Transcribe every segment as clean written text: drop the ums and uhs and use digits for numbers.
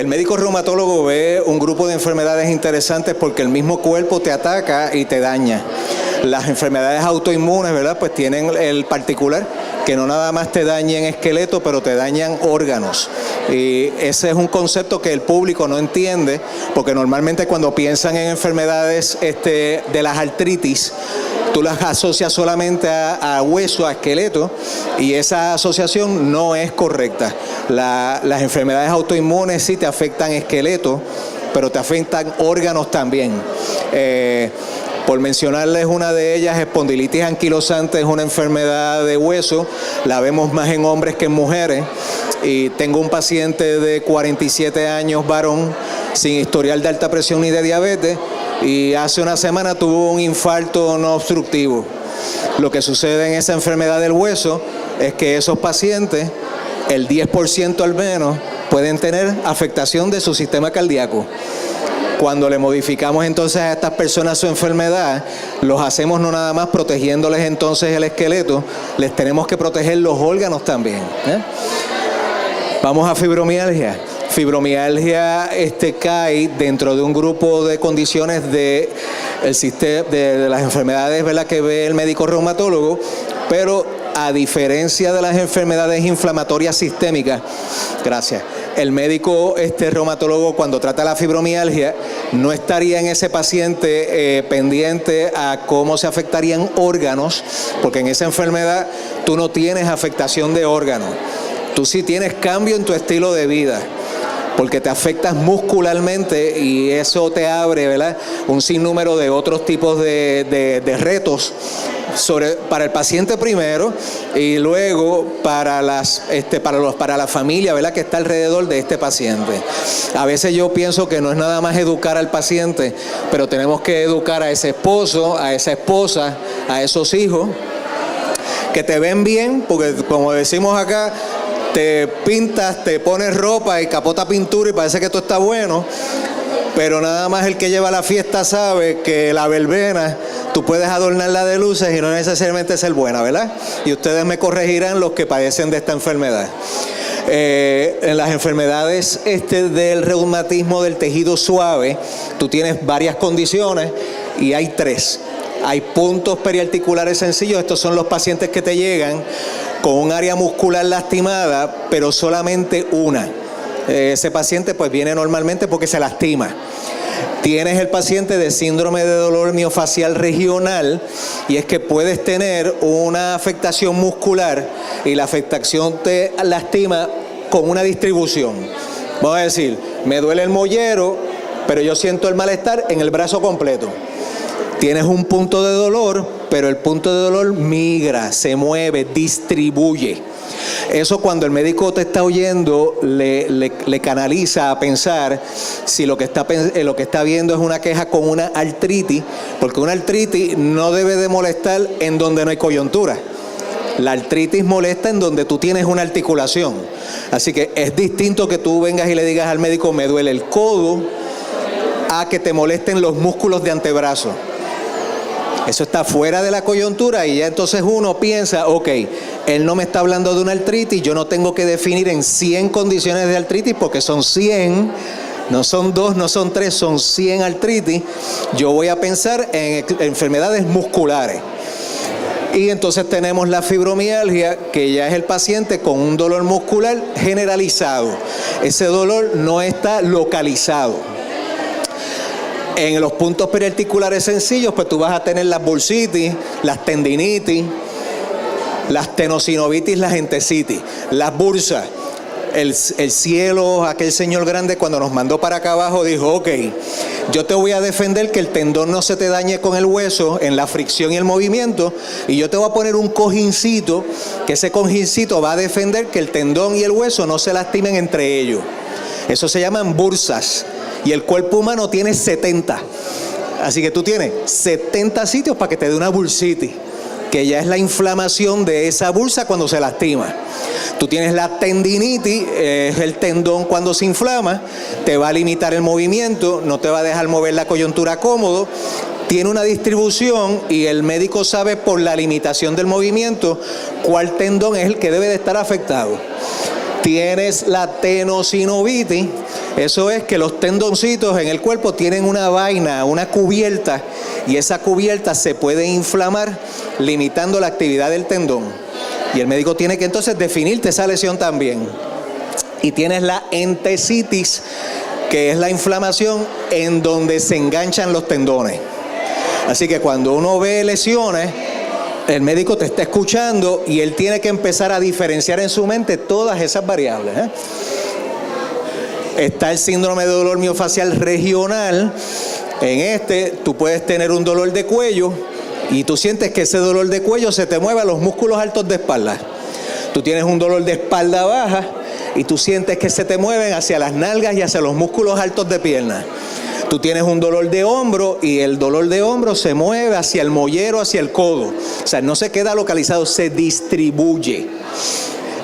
El médico reumatólogo ve un grupo de enfermedades interesantes porque el mismo cuerpo te ataca y te daña. Las enfermedades autoinmunes, ¿verdad?, pues tienen el particular que no nada más te dañan esqueleto, pero te dañan órganos. Y ese es un concepto que el público no entiende, porque normalmente cuando piensan en enfermedades de las artritis, tú las asocias solamente a hueso, a esqueleto, y esa asociación no es correcta. Las enfermedades autoinmunes sí te afectan esqueleto, pero te afectan órganos también. Por mencionarles una de ellas, espondilitis anquilosante es una enfermedad de hueso, la vemos más en hombres que en mujeres, y tengo un paciente de 47 años, varón, sin historial de alta presión ni de diabetes, y hace una semana tuvo un infarto no obstructivo. Lo que sucede en esa enfermedad del hueso es que esos pacientes, el 10% al menos, pueden tener afectación de su sistema cardíaco. Cuando le modificamos entonces a estas personas su enfermedad, los hacemos no nada más protegiéndoles entonces el esqueleto, les tenemos que proteger los órganos también. Vamos a fibromialgia. Fibromialgia cae dentro de un grupo de condiciones de las enfermedades, ¿verdad?, que ve el médico reumatólogo, pero a diferencia de las enfermedades inflamatorias sistémicas, gracias, el médico reumatólogo cuando trata la fibromialgia no estaría en ese paciente pendiente a cómo se afectarían órganos, porque en esa enfermedad tú no tienes afectación de órganos, tú sí tienes cambio en tu estilo de vida, porque te afectas muscularmente y eso te abre, ¿verdad?, un sinnúmero de otros tipos de retos para el paciente primero y luego para la familia, ¿verdad?, que está alrededor de este paciente. A veces yo pienso que no es nada más educar al paciente, pero tenemos que educar a ese esposo, a esa esposa, a esos hijos que te ven bien, porque como decimos acá, te pintas, te pones ropa y capota pintura y parece que todo está bueno, pero nada más el que lleva la fiesta sabe que la verbena tú puedes adornarla de luces y no necesariamente ser buena, ¿verdad? Y ustedes me corregirán los que padecen de esta enfermedad. En las enfermedades del reumatismo del tejido suave, tú tienes varias condiciones y hay 3. Hay puntos periarticulares sencillos, estos son los pacientes que te llegan con un área muscular lastimada, pero solamente una. Ese paciente pues viene normalmente porque se lastima. Tienes el paciente de síndrome de dolor miofacial regional, y es que puedes tener una afectación muscular y la afectación te lastima con una distribución. Vamos a decir, me duele el mollero, pero yo siento el malestar en el brazo completo. Tienes un punto de dolor, pero el punto de dolor migra, se mueve, distribuye. Eso cuando el médico te está oyendo le canaliza a pensar si lo que está viendo es una queja con una artritis, porque una artritis no debe de molestar en donde no hay coyuntura. La artritis molesta en donde tú tienes una articulación. Así que es distinto que tú vengas y le digas al médico me duele el codo a que te molesten los músculos de antebrazo. Eso está fuera de la coyuntura y ya entonces uno piensa, ok, él no me está hablando de una artritis, yo no tengo que definir en 100 condiciones de artritis porque son 100, no son 2, no son 3, son 100 artritis. Yo voy a pensar en enfermedades musculares. Y entonces tenemos la fibromialgia, que ya es el paciente con un dolor muscular generalizado. Ese dolor no está localizado. En los puntos periarticulares sencillos, pues tú vas a tener las bursitis, las tendinitis, las tenosinovitis, las entesitis, las bursas. El cielo, aquel señor grande cuando nos mandó para acá abajo dijo, ok, yo te voy a defender que el tendón no se te dañe con el hueso en la fricción y el movimiento, y yo te voy a poner un cojincito, que ese cojincito va a defender que el tendón y el hueso no se lastimen entre ellos. Eso se llaman bursas. Y el cuerpo humano tiene 70. Así que tú tienes 70 sitios para que te dé una bursitis, que ya es la inflamación de esa bursa cuando se lastima. Tú tienes la tendinitis, es el tendón cuando se inflama, te va a limitar el movimiento, no te va a dejar mover la coyuntura cómodo. Tiene una distribución y el médico sabe por la limitación del movimiento cuál tendón es el que debe de estar afectado. Tienes la tenosinovitis, Eso es que los tendoncitos en el cuerpo tienen una vaina, una cubierta, y esa cubierta se puede inflamar limitando la actividad del tendón. Y el médico tiene que entonces definirte esa lesión también. Y tienes la entesitis, que es la inflamación en donde se enganchan los tendones. Así que cuando uno ve lesiones, el médico te está escuchando y él tiene que empezar a diferenciar en su mente todas esas variables. Está el síndrome de dolor miofacial regional. En tú puedes tener un dolor de cuello y tú sientes que ese dolor de cuello se te mueve a los músculos altos de espalda. Tú tienes un dolor de espalda baja y tú sientes que se te mueven hacia las nalgas y hacia los músculos altos de pierna. Tú tienes un dolor de hombro y el dolor de hombro se mueve hacia el mollero, hacia el codo. O sea, no se queda localizado, se distribuye.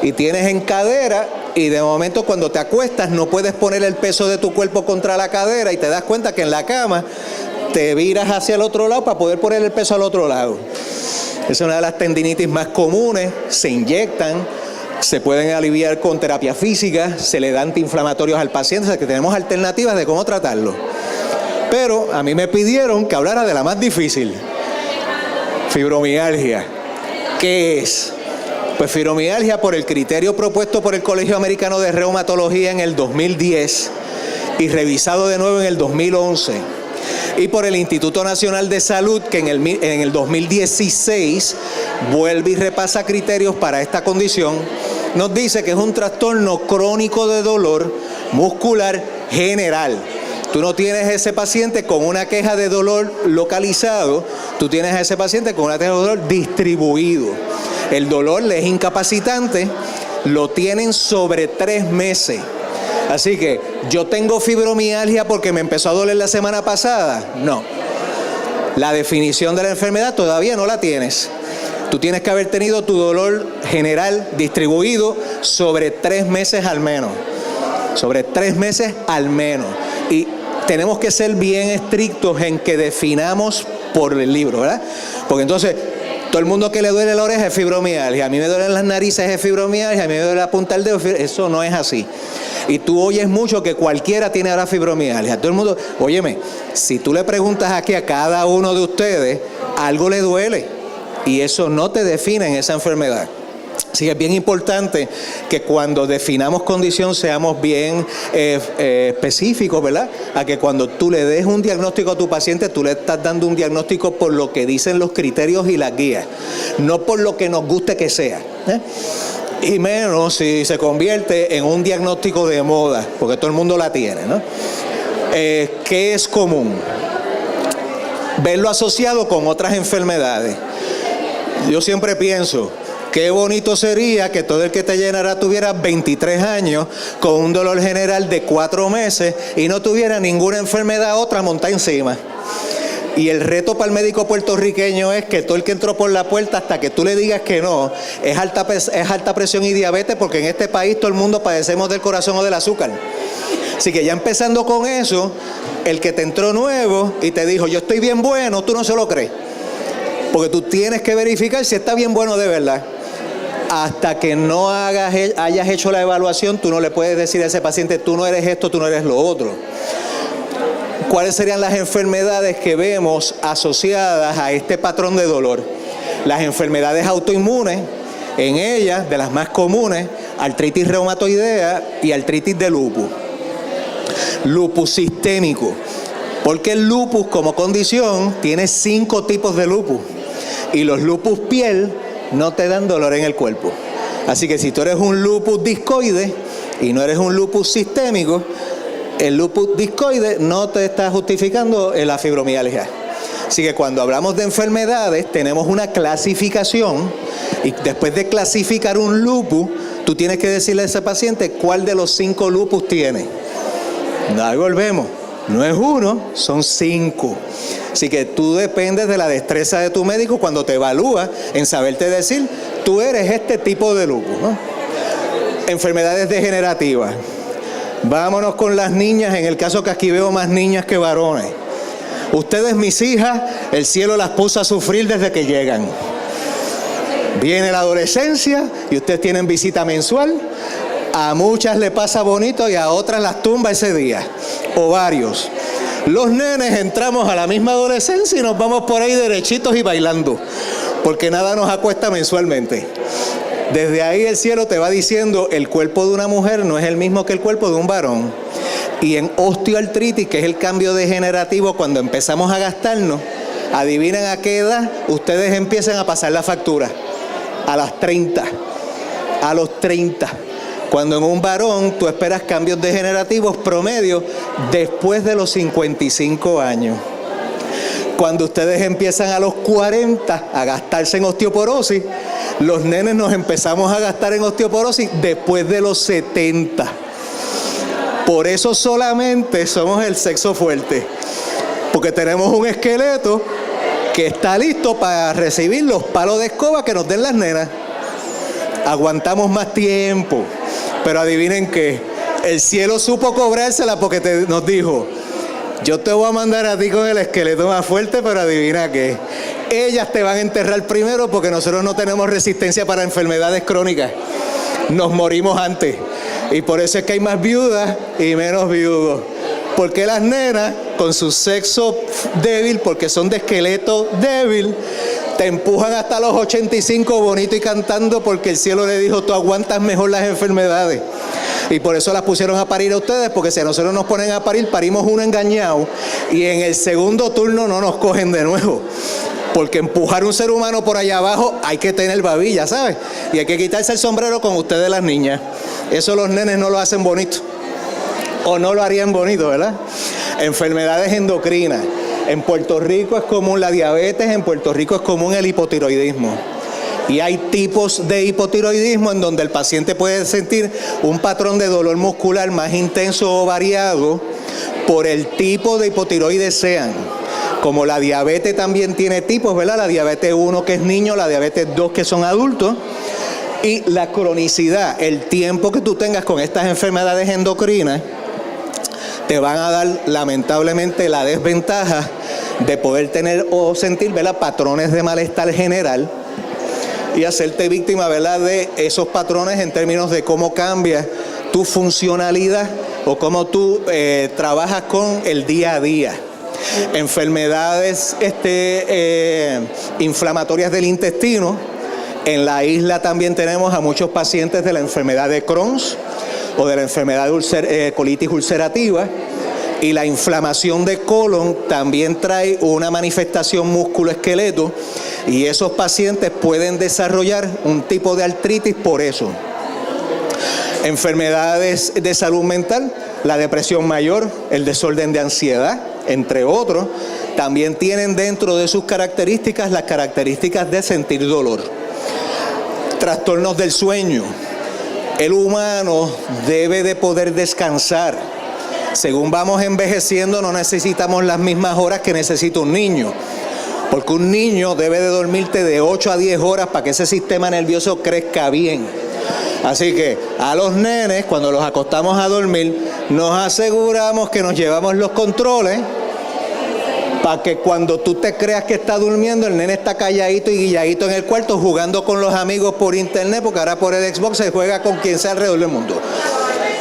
Y tienes en cadera y de momento cuando te acuestas no puedes poner el peso de tu cuerpo contra la cadera y te das cuenta que en la cama te viras hacia el otro lado para poder poner el peso al otro lado. Es una de las tendinitis más comunes, se inyectan, se pueden aliviar con terapia física, se le da antiinflamatorios al paciente, o sea que tenemos alternativas de cómo tratarlo. Pero a mí me pidieron que hablara de la más difícil, fibromialgia. ¿Qué es? Pues fibromialgia, por el criterio propuesto por el Colegio Americano de Reumatología en el 2010 y revisado de nuevo en el 2011, y por el Instituto Nacional de Salud, que en el 2016 vuelve y repasa criterios para esta condición, nos dice que es un trastorno crónico de dolor muscular general. Tú no tienes a ese paciente con una queja de dolor localizado, tú tienes a ese paciente con una queja de dolor distribuido. El dolor le es incapacitante, lo tienen sobre 3 meses. Así que, ¿yo tengo fibromialgia porque me empezó a doler la semana pasada? No. La definición de la enfermedad todavía no la tienes. Tú tienes que haber tenido tu dolor general distribuido sobre 3 meses al menos. Sobre 3 meses al menos. Y tenemos que ser bien estrictos en que definamos por el libro, ¿verdad? Porque entonces, todo el mundo que le duele la oreja es fibromialgia, a mí me duelen las narices es fibromialgia, a mí me duele la punta del dedo, eso no es así. Y tú oyes mucho que cualquiera tiene ahora fibromialgia. Todo el mundo, óyeme, si tú le preguntas aquí a cada uno de ustedes, algo le duele y eso no te define en esa enfermedad. Así que es bien importante que cuando definamos condición seamos bien específicos, ¿verdad? A que cuando tú le des un diagnóstico a tu paciente, tú le estás dando un diagnóstico por lo que dicen los criterios y las guías, no por lo que nos guste que sea, y menos si se convierte en un diagnóstico de moda, porque todo el mundo la tiene, ¿no? ¿Qué es común? Verlo asociado con otras enfermedades. Yo siempre pienso, qué bonito sería que todo el que te llenara tuviera 23 años con un dolor general de 4 meses y no tuviera ninguna enfermedad otra montada encima. Y el reto para el médico puertorriqueño es que todo el que entró por la puerta, hasta que tú le digas que no, es alta presión y diabetes, porque en este país todo el mundo padecemos del corazón o del azúcar. Así que ya empezando con eso, el que te entró nuevo y te dijo, yo estoy bien bueno, tú no se lo crees. Porque tú tienes que verificar si está bien bueno de verdad. Hasta que no hayas hecho la evaluación, tú no le puedes decir a ese paciente, tú no eres esto, tú no eres lo otro. ¿Cuáles serían las enfermedades que vemos asociadas a este patrón de dolor? Las enfermedades autoinmunes, en ellas, de las más comunes, artritis reumatoidea y artritis de lupus. Lupus sistémico, porque el lupus como condición tiene 5 tipos de lupus y los lupus piel no te dan dolor en el cuerpo. Así que si tú eres un lupus discoide y no eres un lupus sistémico, el lupus discoide no te está justificando la fibromialgia. Así que cuando hablamos de enfermedades tenemos una clasificación y después de clasificar un lupus, tú tienes que decirle a ese paciente cuál de los 5 lupus tiene. Ahí volvemos. No es 1, son 5. Así que tú dependes de la destreza de tu médico cuando te evalúa en saberte decir, tú eres este tipo de lupus, ¿no? Enfermedades degenerativas. Vámonos con las niñas, en el caso que aquí veo más niñas que varones. Ustedes, mis hijas, el cielo las puso a sufrir desde que llegan. Viene la adolescencia y ustedes tienen visita mensual. A muchas le pasa bonito y a otras las tumba ese día, o varios. Los nenes entramos a la misma adolescencia y nos vamos por ahí derechitos y bailando, porque nada nos acuesta mensualmente. Desde ahí el cielo te va diciendo, el cuerpo de una mujer no es el mismo que el cuerpo de un varón. Y en osteoartritis, que es el cambio degenerativo, cuando empezamos a gastarnos, adivinen a qué edad ustedes empiezan a pasar la factura. A las 30. A los 30. Cuando en un varón tú esperas cambios degenerativos promedio después de los 55 años. Cuando ustedes empiezan a los 40 a gastarse en osteoporosis, los nenes nos empezamos a gastar en osteoporosis después de los 70. Por eso solamente somos el sexo fuerte, porque tenemos un esqueleto que está listo para recibir los palos de escoba que nos den las nenas. Aguantamos más tiempo. Pero adivinen qué, el cielo supo cobrársela porque nos dijo, yo te voy a mandar a ti con el esqueleto más fuerte, pero adivina qué, ellas te van a enterrar primero porque nosotros no tenemos resistencia para enfermedades crónicas, nos morimos antes, y por eso es que hay más viudas y menos viudos, porque las nenas con su sexo débil, porque son de esqueleto débil, te empujan hasta los 85 bonito y cantando, porque el cielo le dijo, tú aguantas mejor las enfermedades. Y por eso las pusieron a parir a ustedes, porque si a nosotros nos ponen a parir, parimos uno engañado y en el segundo turno no nos cogen de nuevo. Porque empujar un ser humano por allá abajo hay que tener babilla, ¿sabes? Y hay que quitarse el sombrero con ustedes las niñas. Eso los nenes no lo hacen bonito. O no lo harían bonito, ¿verdad? Enfermedades endocrinas. En Puerto Rico es común la diabetes, en Puerto Rico es común el hipotiroidismo. Y hay tipos de hipotiroidismo en donde el paciente puede sentir un patrón de dolor muscular más intenso o variado por el tipo de hipotiroides sean. Como la diabetes también tiene tipos, ¿verdad? La diabetes 1 que es niño, la diabetes 2 que son adultos. Y la cronicidad, el tiempo que tú tengas con estas enfermedades endocrinas, te van a dar lamentablemente la desventaja de poder tener o sentir, ¿verdad?, patrones de malestar general y hacerte víctima, ¿verdad?, de esos patrones en términos de cómo cambia tu funcionalidad o cómo tú trabajas con el día a día. Enfermedades inflamatorias del intestino. En la isla también tenemos a muchos pacientes de la enfermedad de Crohn's o de la enfermedad de colitis ulcerativa, y la inflamación de colon también trae una manifestación músculo-esqueleto, y esos pacientes pueden desarrollar un tipo de artritis por eso. Enfermedades de salud mental, la depresión mayor, el desorden de ansiedad, entre otros, también tienen dentro de sus características las características de sentir dolor. Trastornos del sueño. El humano debe de poder descansar. Según vamos envejeciendo, no necesitamos las mismas horas que necesita un niño. Porque un niño debe de dormirte de 8 a 10 horas para que ese sistema nervioso crezca bien. Así que a los nenes, cuando los acostamos a dormir, nos aseguramos que nos llevamos los controles para que cuando tú te creas que está durmiendo, el nene está calladito y guilladito en el cuarto jugando con los amigos por internet, porque ahora por el Xbox se juega con quien sea alrededor del mundo.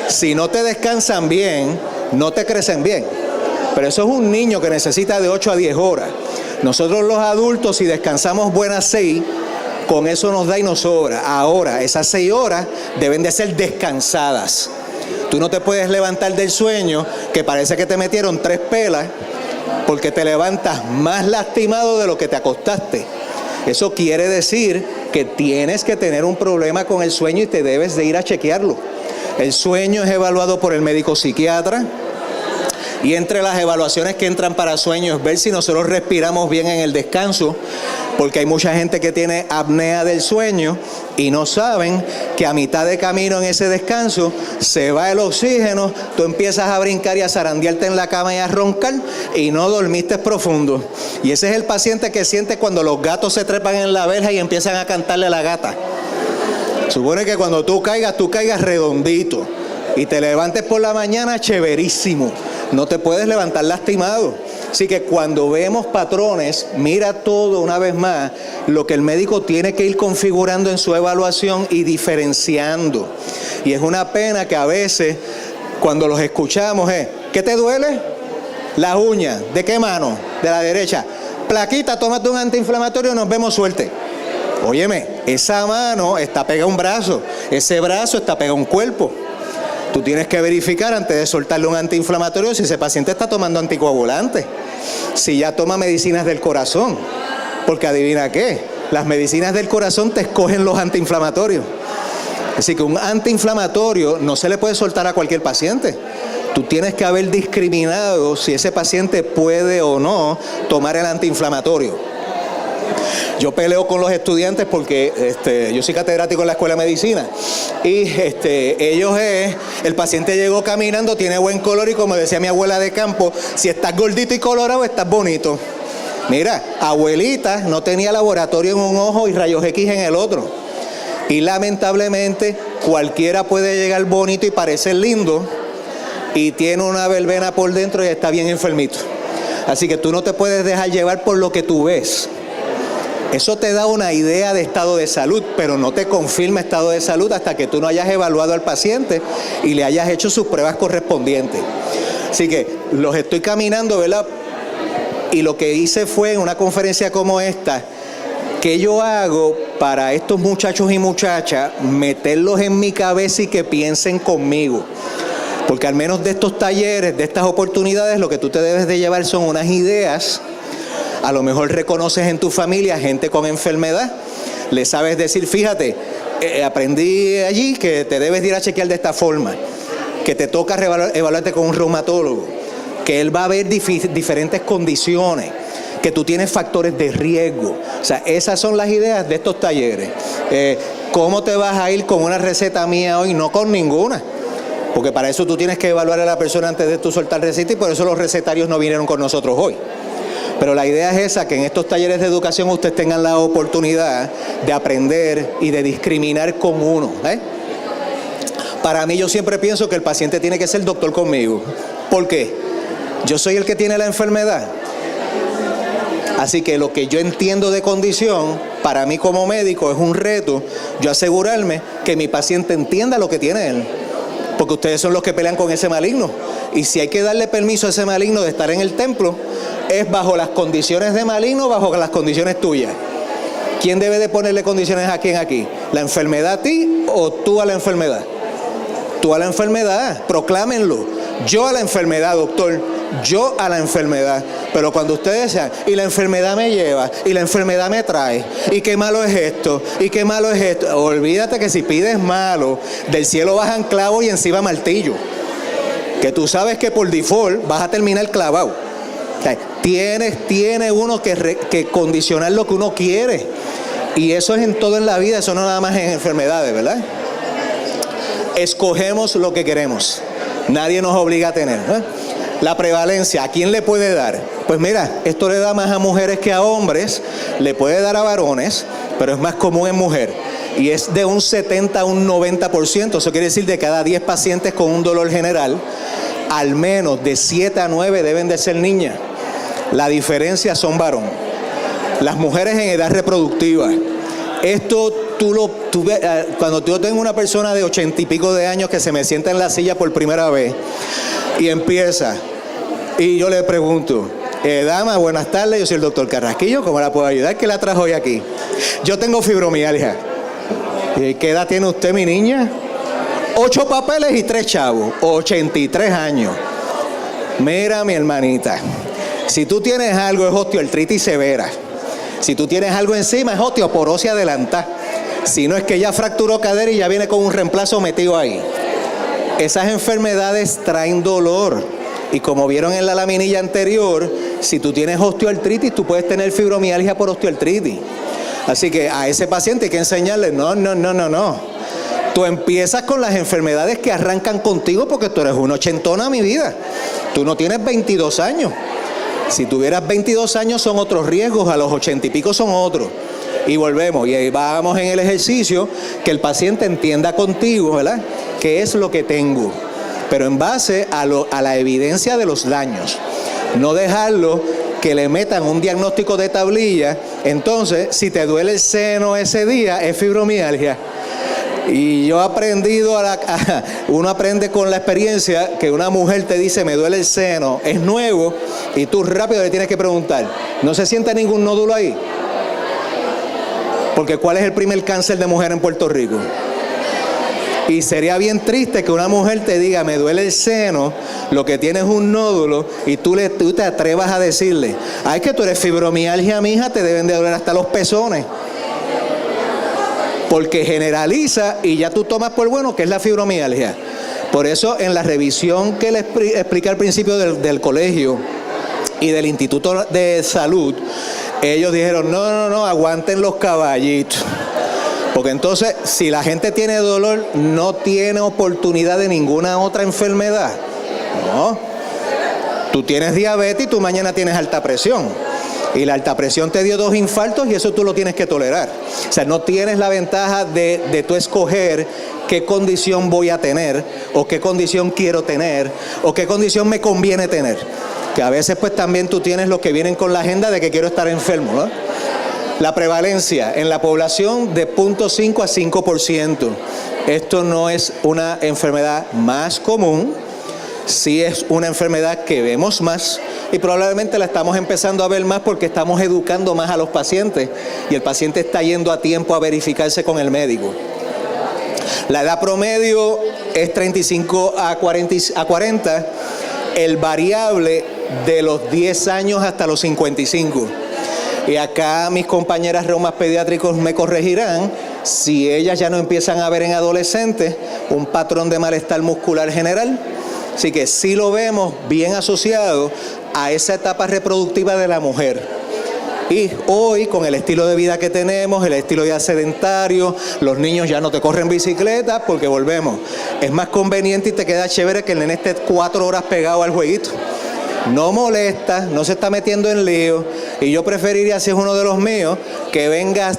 Si no te descansan bien, no te crecen bien. Pero eso es un niño que necesita de 8 a 10 horas. Nosotros los adultos, si descansamos buenas 6, con eso nos da y nos sobra. Ahora, esas 6 horas deben de ser descansadas. Tú no te puedes levantar del sueño que parece que te metieron 3 pelas, porque te levantas más lastimado de lo que te acostaste. Eso quiere decir que tienes que tener un problema con el sueño y te debes de ir a chequearlo. El sueño es evaluado por el médico psiquiatra, y entre las evaluaciones que entran para sueño es ver si nosotros respiramos bien en el descanso, porque hay mucha gente que tiene apnea del sueño y no saben que a mitad de camino en ese descanso se va el oxígeno, tú empiezas a brincar y a zarandearte en la cama y a roncar y no dormiste profundo. Y ese es el paciente que siente cuando los gatos se trepan en la verja y empiezan a cantarle a la gata. Supone que cuando tú caigas redondito y te levantes por la mañana chéverísimo. No te puedes levantar lastimado. Así que cuando vemos patrones, mira todo una vez más lo que el médico tiene que ir configurando en su evaluación y diferenciando. Y es una pena que a veces, cuando los escuchamos, ¿qué te duele? Las uñas. ¿De qué mano? De la derecha. Plaquita, tómate un antiinflamatorio, nos vemos, suerte. Óyeme, esa mano está pegada a un brazo, ese brazo está pegado a un cuerpo. Tú tienes que verificar antes de soltarle un antiinflamatorio si ese paciente está tomando anticoagulantes, si ya toma medicinas del corazón, porque adivina qué, las medicinas del corazón te escogen los antiinflamatorios. Así que un antiinflamatorio no se le puede soltar a cualquier paciente. Tú tienes que haber discriminado si ese paciente puede o no tomar el antiinflamatorio. Yo peleo con los estudiantes porque yo soy catedrático en la Escuela de Medicina y el paciente llegó caminando, tiene buen color y como decía mi abuela de campo, si estás gordito y colorado estás bonito. Mira, abuelita no tenía laboratorio en un ojo y rayos X en el otro. Y lamentablemente cualquiera puede llegar bonito y parecer lindo y tiene una verbena por dentro y está bien enfermito. Así que tú no te puedes dejar llevar por lo que tú ves. Eso te da una idea de estado de salud, pero no te confirma estado de salud hasta que tú no hayas evaluado al paciente y le hayas hecho sus pruebas correspondientes. Así que los estoy caminando, ¿verdad? Y lo que hice fue en una conferencia como esta, ¿qué yo hago para estos muchachos y muchachas meterlos en mi cabeza y que piensen conmigo? Porque al menos de estos talleres, de estas oportunidades, lo que tú te debes de llevar son unas ideas. A lo mejor reconoces en tu familia gente con enfermedad, le sabes decir, fíjate, aprendí allí que te debes de ir a chequear de esta forma, que te toca evaluarte con un reumatólogo, que él va a ver diferentes condiciones, que tú tienes factores de riesgo. O sea, esas son las ideas de estos talleres. ¿Cómo te vas a ir con una receta mía hoy? No con ninguna. Porque para eso tú tienes que evaluar a la persona antes de tú soltar receta y por eso los recetarios no vinieron con nosotros hoy. Pero la idea es esa, que en estos talleres de educación ustedes tengan la oportunidad de aprender y de discriminar con uno. Para mí yo siempre pienso que el paciente tiene que ser doctor conmigo. ¿Por qué? Yo soy el que tiene la enfermedad. Así que lo que yo entiendo de condición, para mí como médico es un reto, yo asegurarme que mi paciente entienda lo que tiene él. Porque ustedes son los que pelean con ese maligno. Y si hay que darle permiso a ese maligno de estar en el templo, es bajo las condiciones de maligno, bajo las condiciones tuyas. ¿Quién debe de ponerle condiciones a quién aquí? ¿La enfermedad a ti o tú a la enfermedad? Tú a la enfermedad, proclámenlo. Yo a la enfermedad, doctor. Yo a la enfermedad. Pero cuando ustedes sean, y la enfermedad me lleva, y la enfermedad me trae, y qué malo es esto, y qué malo es esto. Olvídate que si pides malo, del cielo bajan clavos y encima martillo. Que tú sabes que por default vas a terminar clavado. O sea, tiene uno que condicionar lo que uno quiere. Y eso es en todo en la vida, eso no nada más en enfermedades, ¿verdad? Escogemos lo que queremos. Nadie nos obliga a tener, ¿eh? La prevalencia, ¿a quién le puede dar? Pues mira, esto le da más a mujeres que a hombres, le puede dar a varones, pero es más común en mujer. Y es de un 70 a un 90%, eso quiere decir de cada 10 pacientes con un dolor general, al menos de 7 a 9 deben de ser niñas. La diferencia son varones. Las mujeres en edad reproductiva. Esto cuando yo tengo una persona de 80 y pico de años que se me sienta en la silla por primera vez y empieza, y yo le pregunto, dama, buenas tardes, yo soy el doctor Carrasquillo, ¿cómo la puedo ayudar? ¿Qué la trajo hoy aquí? Yo tengo fibromialgia. ¿Qué edad tiene usted, mi niña? 8 papeles y 3 chavos, 83 años. Mira, mi hermanita, si tú tienes algo es osteoartritis severa. Si tú tienes algo encima es osteoporosis adelantada. Si no es que ya fracturó cadera y ya viene con un reemplazo metido ahí. Esas enfermedades traen dolor. Y como vieron en la laminilla anterior, si tú tienes osteoartritis, tú puedes tener fibromialgia por osteoartritis. Así que a ese paciente hay que enseñarle, no. Tú empiezas con las enfermedades que arrancan contigo porque tú eres una ochentona, mi vida. Tú no tienes 22 años. Si tuvieras 22 años son otros riesgos, a los 80 y pico son otros. Y volvemos, y ahí vamos en el ejercicio, que el paciente entienda contigo, ¿verdad?, qué es lo que tengo, pero en base a la evidencia de los daños. No dejarlo que le metan un diagnóstico de tablilla. Entonces, si te duele el seno ese día, es fibromialgia. Y yo he aprendido, uno aprende con la experiencia que una mujer te dice, me duele el seno, es nuevo, y tú rápido le tienes que preguntar, ¿no se siente ningún nódulo ahí? Porque ¿cuál es el primer cáncer de mujer en Puerto Rico? Y sería bien triste que una mujer te diga, me duele el seno, lo que tiene es un nódulo, y tú te atrevas a decirle, ay, que tú eres fibromialgia, mija, te deben de doler hasta los pezones. Porque generaliza y ya tú tomas por bueno que es la fibromialgia. Por eso en la revisión que les expliqué al principio del colegio y del Instituto de Salud, ellos dijeron, no, aguanten los caballitos. Porque entonces, si la gente tiene dolor, no tiene oportunidad de ninguna otra enfermedad. No. Tú tienes diabetes y tú mañana tienes alta presión. Y la alta presión te dio 2 infartos y eso tú lo tienes que tolerar. O sea, no tienes la ventaja de tú escoger qué condición voy a tener, o qué condición quiero tener, o qué condición me conviene tener. Que a veces pues también tú tienes los que vienen con la agenda de que quiero estar enfermo, ¿no? La prevalencia en la población de 0.5 a 5%. Esto no es una enfermedad más común, sí es una enfermedad que vemos más y probablemente la estamos empezando a ver más porque estamos educando más a los pacientes y el paciente está yendo a tiempo a verificarse con el médico. La edad promedio es 35 a 40, el variable de los 10 años hasta los 55. Y acá mis compañeras reumas pediátricos me corregirán, si ellas ya no empiezan a ver en adolescentes un patrón de malestar muscular general. Así que sí lo vemos bien asociado a esa etapa reproductiva de la mujer. Y hoy, con el estilo de vida que tenemos, el estilo ya sedentario, los niños ya no te corren bicicleta porque volvemos. Es más conveniente y te queda chévere que el nene esté 4 horas pegado al jueguito. No molesta, no se está metiendo en lío. Y yo preferiría, si es uno de los míos, que venga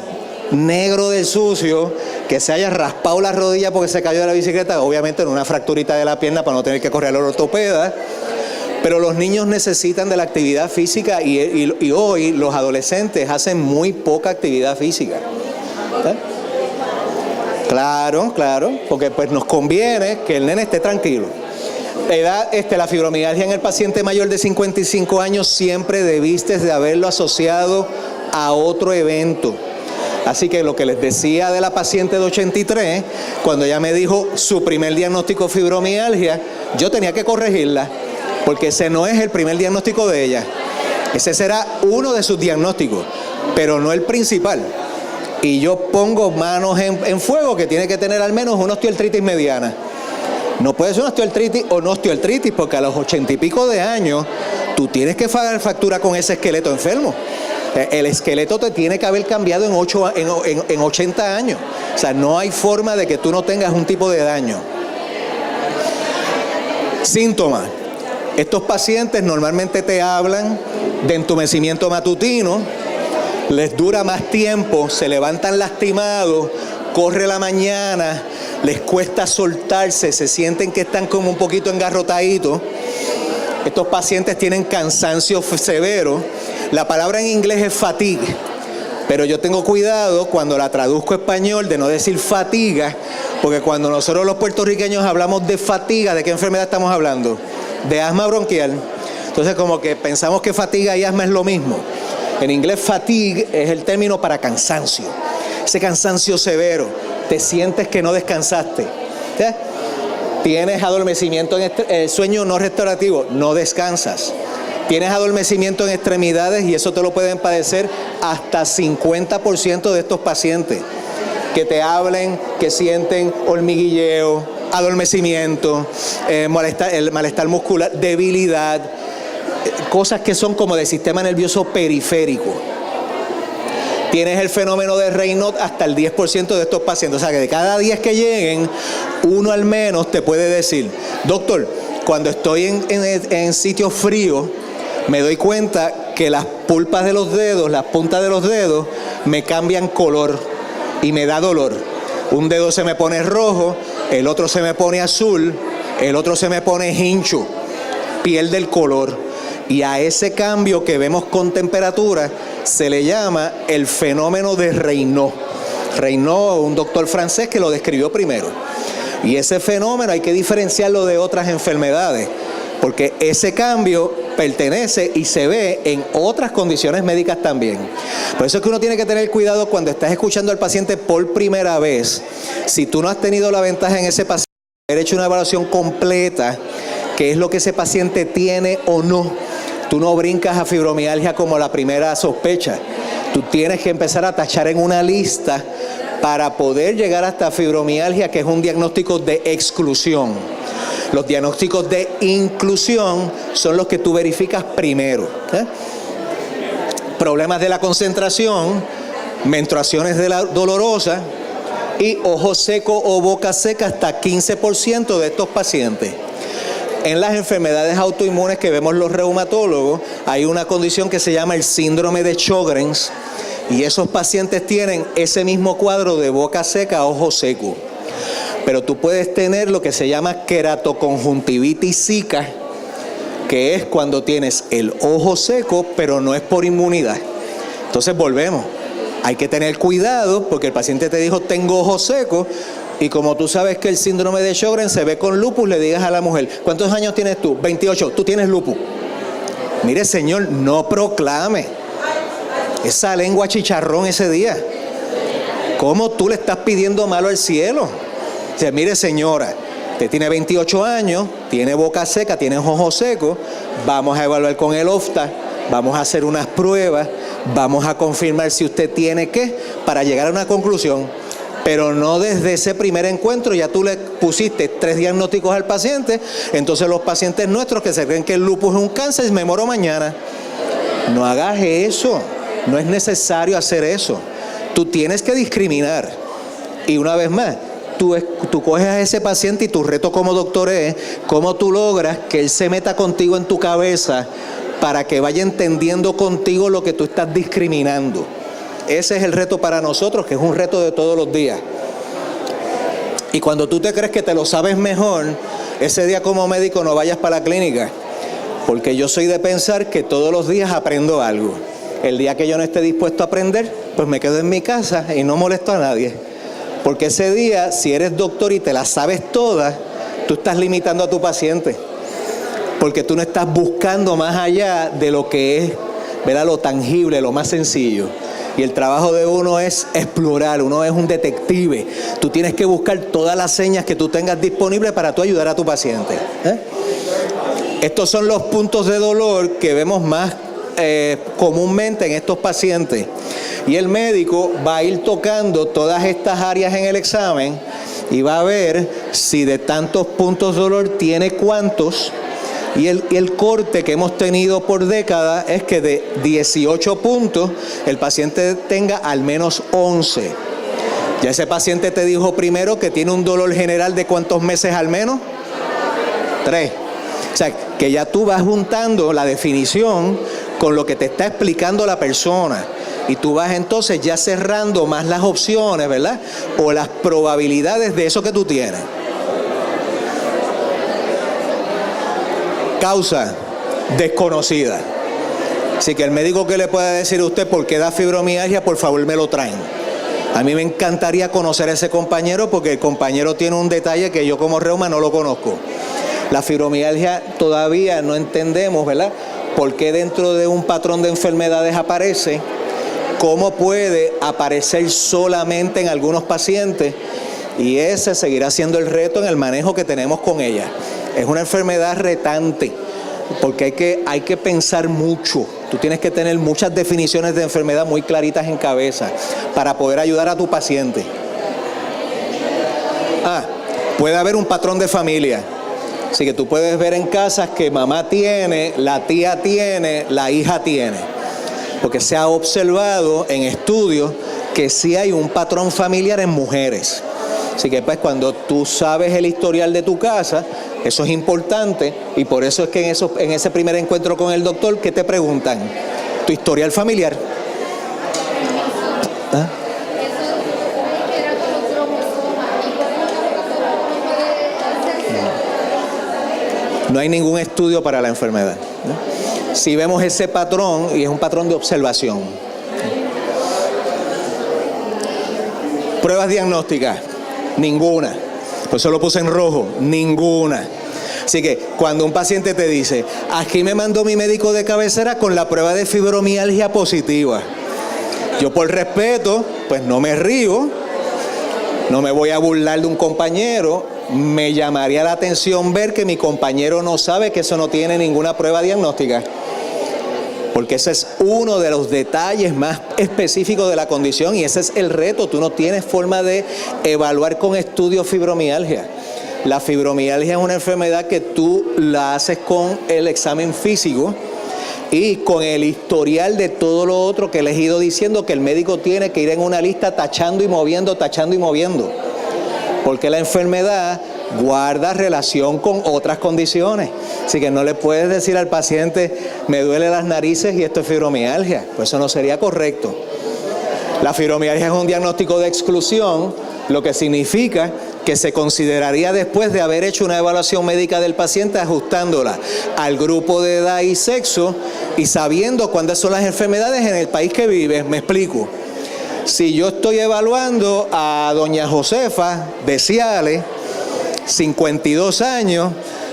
negro de sucio, que se haya raspado la rodilla porque se cayó de la bicicleta, obviamente en una fracturita de la pierna para no tener que correr al ortopeda. Pero los niños necesitan de la actividad física y hoy los adolescentes hacen muy poca actividad física. Claro, porque pues nos conviene que el nene esté tranquilo. La fibromialgia en el paciente mayor de 55 años siempre debiste de haberlo asociado a otro evento. Así que lo que les decía de la paciente de 83, cuando ella me dijo su primer diagnóstico fibromialgia, yo tenía que corregirla, porque ese no es el primer diagnóstico de ella. Ese será uno de sus diagnósticos, pero no el principal. Y yo pongo manos en fuego que tiene que tener al menos una osteoartritis mediana. No puede ser una osteoartritis o no osteoartritis, porque a los 80 y pico de años tú tienes que pagar factura con ese esqueleto enfermo. El esqueleto te tiene que haber cambiado en 80 años. O sea, no hay forma de que tú no tengas un tipo de daño. Síntomas. Estos pacientes normalmente te hablan de entumecimiento matutino, les dura más tiempo, se levantan lastimados, corre la mañana, les cuesta soltarse, se sienten que están como un poquito engarrotaditos. Estos pacientes tienen cansancio severo. La palabra en inglés es fatigue, pero yo tengo cuidado cuando la traduzco a español de no decir fatiga, porque cuando nosotros los puertorriqueños hablamos de fatiga, ¿de qué enfermedad estamos hablando? De asma bronquial. Entonces como que pensamos que fatiga y asma es lo mismo. En inglés fatigue es el término para cansancio. Ese cansancio severo, te sientes que no descansaste. ¿Sí? Tienes adormecimiento en sueño no restaurativo, no descansas. Tienes adormecimiento en extremidades y eso te lo pueden padecer hasta 50% de estos pacientes. Que te hablen, que sienten hormiguilleo, adormecimiento, el malestar muscular, debilidad, cosas que son como del sistema nervioso periférico. Tienes el fenómeno de Raynaud hasta el 10% de estos pacientes. O sea que de cada 10 que lleguen, uno al menos te puede decir, doctor, cuando estoy en sitios fríos, me doy cuenta que las pulpas de los dedos, las puntas de los dedos, me cambian color y me da dolor. Un dedo se me pone rojo, el otro se me pone azul, el otro se me pone hincho, pierde el color. Y a ese cambio que vemos con temperatura se le llama el fenómeno de Raynaud. Raynaud, un doctor francés que lo describió primero. Y ese fenómeno hay que diferenciarlo de otras enfermedades, porque ese cambio pertenece y se ve en otras condiciones médicas también. Por eso es que uno tiene que tener cuidado cuando estás escuchando al paciente por primera vez. Si tú no has tenido la ventaja en ese paciente de haber hecho una evaluación completa, qué es lo que ese paciente tiene o no. Tú no brincas a fibromialgia como la primera sospecha. Tú tienes que empezar a tachar en una lista para poder llegar hasta fibromialgia, que es un diagnóstico de exclusión. Los diagnósticos de inclusión son los que tú verificas primero. Problemas de la concentración, menstruaciones dolorosas y ojo seco o boca seca hasta 15% de estos pacientes. En las enfermedades autoinmunes que vemos los reumatólogos, hay una condición que se llama el síndrome de Sjögren's y esos pacientes tienen ese mismo cuadro de boca seca, ojo seco. Pero tú puedes tener lo que se llama queratoconjuntivitis zika, que es cuando tienes el ojo seco, pero no es por inmunidad. Entonces volvemos. Hay que tener cuidado porque el paciente te dijo tengo ojo seco y como tú sabes que el síndrome de Sjögren's se ve con lupus, le digas a la mujer, ¿cuántos años tienes tú? 28, tú tienes lupus. Mire señor, no proclame esa lengua chicharrón ese día. ¿Cómo tú le estás pidiendo malo al cielo? O sea, mire señora, usted tiene 28 años, tiene boca seca, tiene ojo seco, vamos a evaluar con el OFTA, vamos a hacer unas pruebas, vamos a confirmar si usted tiene qué, para llegar a una conclusión. Pero no desde ese primer encuentro ya tú le pusiste 3 diagnósticos al paciente, entonces los pacientes nuestros que se creen que el lupus es un cáncer, me muero mañana. No hagas eso, no es necesario hacer eso. Tú tienes que discriminar. Y una vez más, tú coges a ese paciente y tu reto como doctor es cómo tú logras que él se meta contigo en tu cabeza para que vaya entendiendo contigo lo que tú estás discriminando. Ese es el reto para nosotros, que es un reto de todos los días. Y cuando tú te crees que te lo sabes mejor, ese día como médico no vayas para la clínica, porque yo soy de pensar que todos los días aprendo algo. El día que yo no esté dispuesto a aprender, pues me quedo en mi casa y no molesto a nadie. Porque ese día, si eres doctor y te la sabes todas, tú estás limitando a tu paciente. Porque tú no estás buscando más allá de lo que es, ¿verdad?, lo tangible, lo más sencillo. Y el trabajo de uno es explorar, uno es un detective. Tú tienes que buscar todas las señas que tú tengas disponibles para tú ayudar a tu paciente. Estos son los puntos de dolor que vemos más comúnmente en estos pacientes. Y el médico va a ir tocando todas estas áreas en el examen y va a ver si de tantos puntos de dolor tiene cuántos. Y el corte que hemos tenido por década es que de 18 puntos el paciente tenga al menos 11. Ya ese paciente te dijo primero que tiene un dolor general de ¿cuántos meses al menos? 3. O sea, que ya tú vas juntando la definición con lo que te está explicando la persona. Y tú vas entonces ya cerrando más las opciones, ¿verdad? O las probabilidades de eso que tú tienes. Causa desconocida. Así que el médico que le pueda decir a usted por qué da fibromialgia, por favor me lo traen. A mí me encantaría conocer a ese compañero porque el compañero tiene un detalle que yo como reuma no lo conozco. La fibromialgia todavía no entendemos, ¿verdad?, por qué dentro de un patrón de enfermedades aparece, cómo puede aparecer solamente en algunos pacientes, y ese seguirá siendo el reto en el manejo que tenemos con ella. Es una enfermedad retante, porque hay que pensar mucho. Tú tienes que tener muchas definiciones de enfermedad muy claritas en cabeza para poder ayudar a tu paciente. Puede haber un patrón de familia. Así que tú puedes ver en casas que mamá tiene, la tía tiene, la hija tiene. Porque se ha observado en estudios que sí hay un patrón familiar en mujeres. Así que pues cuando tú sabes el historial de tu casa, eso es importante, y por eso es que en ese primer encuentro con el doctor, ¿qué te preguntan? Tu historial familiar. No hay ningún estudio para la enfermedad. Si vemos ese patrón, y es un patrón de observación. Pruebas diagnósticas, ninguna. Por eso lo puse en rojo, ninguna. Así que cuando un paciente te dice, aquí me mandó mi médico de cabecera con la prueba de fibromialgia positiva, yo por respeto, pues no me río, no me voy a burlar de un compañero, me llamaría la atención ver que mi compañero no sabe que eso no tiene ninguna prueba diagnóstica. Porque ese es uno de los detalles más específicos de la condición y ese es el reto. Tú no tienes forma de evaluar con estudios fibromialgia. La fibromialgia es una enfermedad que tú la haces con el examen físico y con el historial de todo lo otro que les he ido diciendo que el médico tiene que ir en una lista tachando y moviendo, porque la enfermedad guarda relación con otras condiciones. Así que no le puedes decir al paciente, me duele las narices y esto es fibromialgia. Pues eso no sería correcto. La fibromialgia es un diagnóstico de exclusión, lo que significa que se consideraría después de haber hecho una evaluación médica del paciente ajustándola al grupo de edad y sexo y sabiendo cuáles son las enfermedades en el país que vives. Me explico. Si yo estoy evaluando a doña Josefa de Ciales, 52 años,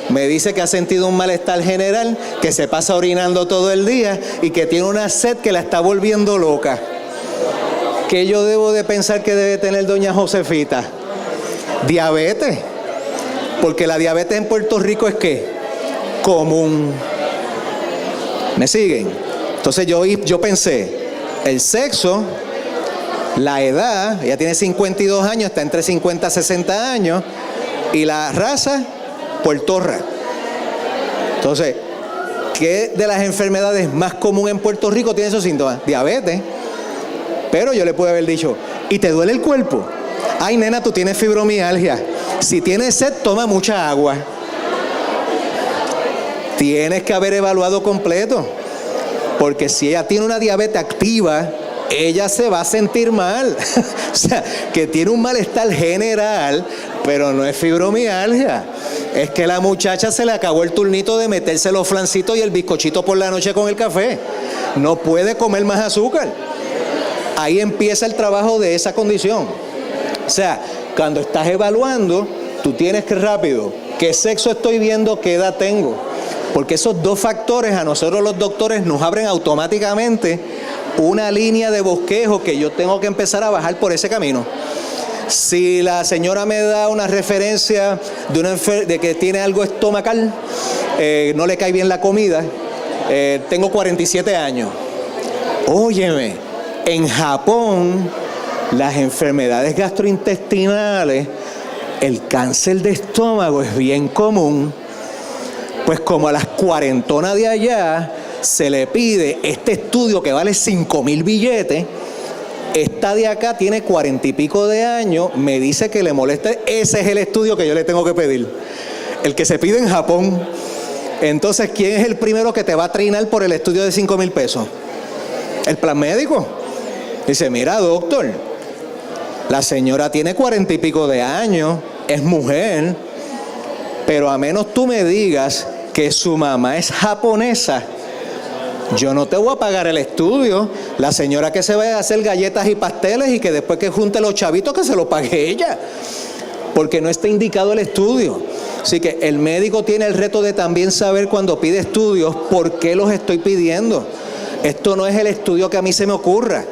me dice que ha sentido un malestar general, que se pasa orinando todo el día y que tiene una sed que la está volviendo loca. ¿Qué yo debo de pensar que debe tener doña Josefita? Diabetes. Porque la diabetes en Puerto Rico es ¿qué? Común. ¿Me siguen? Entonces yo pensé, el sexo, la edad, ella tiene 52 años, está entre 50 y 60 años, y la raza, puertorra. Entonces, ¿qué de las enfermedades más comunes en Puerto Rico tiene esos síntomas? Diabetes. Pero yo le pude haber dicho, ¿y te duele el cuerpo? Ay, nena, tú tienes fibromialgia. Si tienes sed, toma mucha agua. Tienes que haber evaluado completo. Porque si ella tiene una diabetes activa, ella se va a sentir mal. O sea, que tiene un malestar general, pero no es fibromialgia. Es que la muchacha se le acabó el turnito de meterse los flancitos y el bizcochito por la noche con el café. No puede comer más azúcar. Ahí empieza el trabajo de esa condición. O sea, cuando estás evaluando, tú tienes que rápido, ¿qué sexo estoy viendo? ¿Qué edad tengo? Porque esos dos factores a nosotros los doctores nos abren automáticamente una línea de bosquejo que yo tengo que empezar a bajar por ese camino. Si la señora me da una referencia de que tiene algo estomacal, no le cae bien la comida, tengo 47 años. Óyeme, en Japón, las enfermedades gastrointestinales, el cáncer de estómago es bien común. Pues como a las cuarentonas de allá se le pide este estudio que vale 5,000 billetes, esta de acá tiene 40 y pico de años, me dice que le molesta, ese es el estudio que yo le tengo que pedir, el que se pide en Japón. Entonces, ¿quién es el primero que te va a trinar por el estudio de 5,000 pesos? El plan médico. Dice, mira, doctor, la señora tiene 40 y pico de años, es mujer, pero a menos tú me digas que su mamá es japonesa, yo no te voy a pagar el estudio. La señora que se vaya a hacer galletas y pasteles y que después que junte los chavitos que se lo pague ella, porque no está indicado el estudio. Así que el médico tiene el reto de también saber cuando pide estudios por qué los estoy pidiendo. Esto no es el estudio que a mí se me ocurra,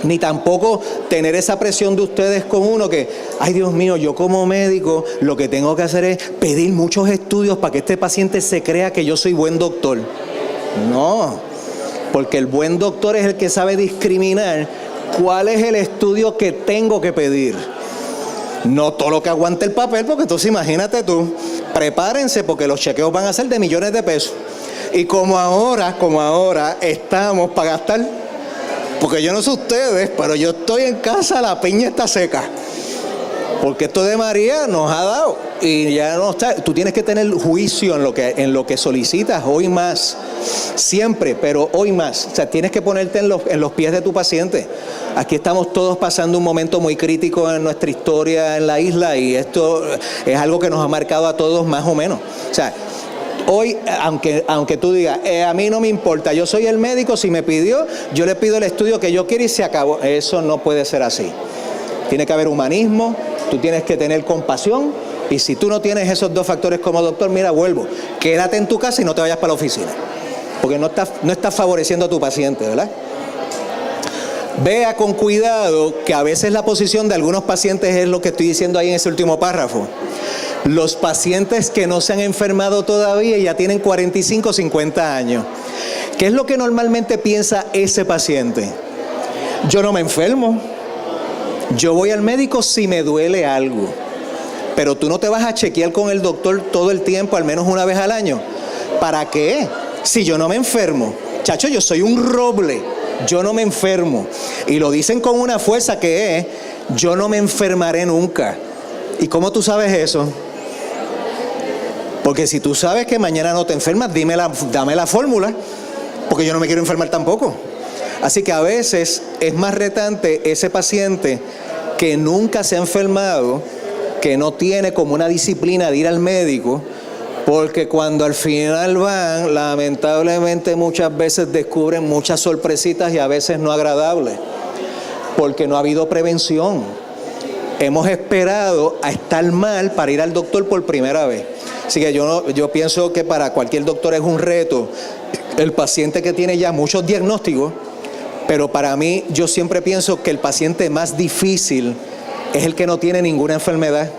ni tampoco tener esa presión de ustedes con uno que, ay Dios mío, yo como médico lo que tengo que hacer es pedir muchos estudios para que este paciente se crea que yo soy buen doctor. No, porque el buen doctor es el que sabe discriminar cuál es el estudio que tengo que pedir. No todo lo que aguante el papel, porque entonces imagínate tú, prepárense porque los chequeos van a ser de millones de pesos. Y como ahora estamos para gastar, porque yo no sé ustedes, pero yo estoy en casa, la piña está seca. Porque esto de María nos ha dado y ya no está. Tú tienes que tener juicio en lo que solicitas hoy más, siempre, pero hoy más. O sea, tienes que ponerte en los pies de tu paciente. Aquí estamos todos pasando un momento muy crítico en nuestra historia en la isla y esto es algo que nos ha marcado a todos más o menos. O sea, hoy, aunque tú digas, a mí no me importa, yo soy el médico, si me pidió, yo le pido el estudio que yo quiero y se acabó. Eso no puede ser así. Tiene que haber humanismo, tú tienes que tener compasión, y si tú no tienes esos dos factores como doctor, mira, vuelvo, quédate en tu casa y no te vayas para la oficina, porque no estás favoreciendo a tu paciente, ¿verdad? Vea con cuidado que a veces la posición de algunos pacientes es lo que estoy diciendo ahí en ese último párrafo. Los pacientes que no se han enfermado todavía y ya tienen 45 o 50 años. ¿Qué es lo que normalmente piensa ese paciente? Yo no me enfermo. Yo voy al médico si me duele algo. Pero tú no te vas a chequear con el doctor todo el tiempo, al menos una vez al año. ¿Para qué? Si yo no me enfermo. Chacho, yo soy un roble. Yo no me enfermo. Y lo dicen con una fuerza que es, yo no me enfermaré nunca. ¿Y cómo tú sabes eso? Porque si tú sabes que mañana no te enfermas, dame la fórmula, porque yo no me quiero enfermar tampoco. Así que a veces es más retante ese paciente que nunca se ha enfermado, que no tiene como una disciplina de ir al médico, porque cuando al final van, lamentablemente muchas veces descubren muchas sorpresitas y a veces no agradables, porque no ha habido prevención. Hemos esperado a estar mal para ir al doctor por primera vez. Así que yo pienso que para cualquier doctor es un reto el paciente que tiene ya muchos diagnósticos, pero para mí yo siempre pienso que el paciente más difícil es el que no tiene ninguna enfermedad.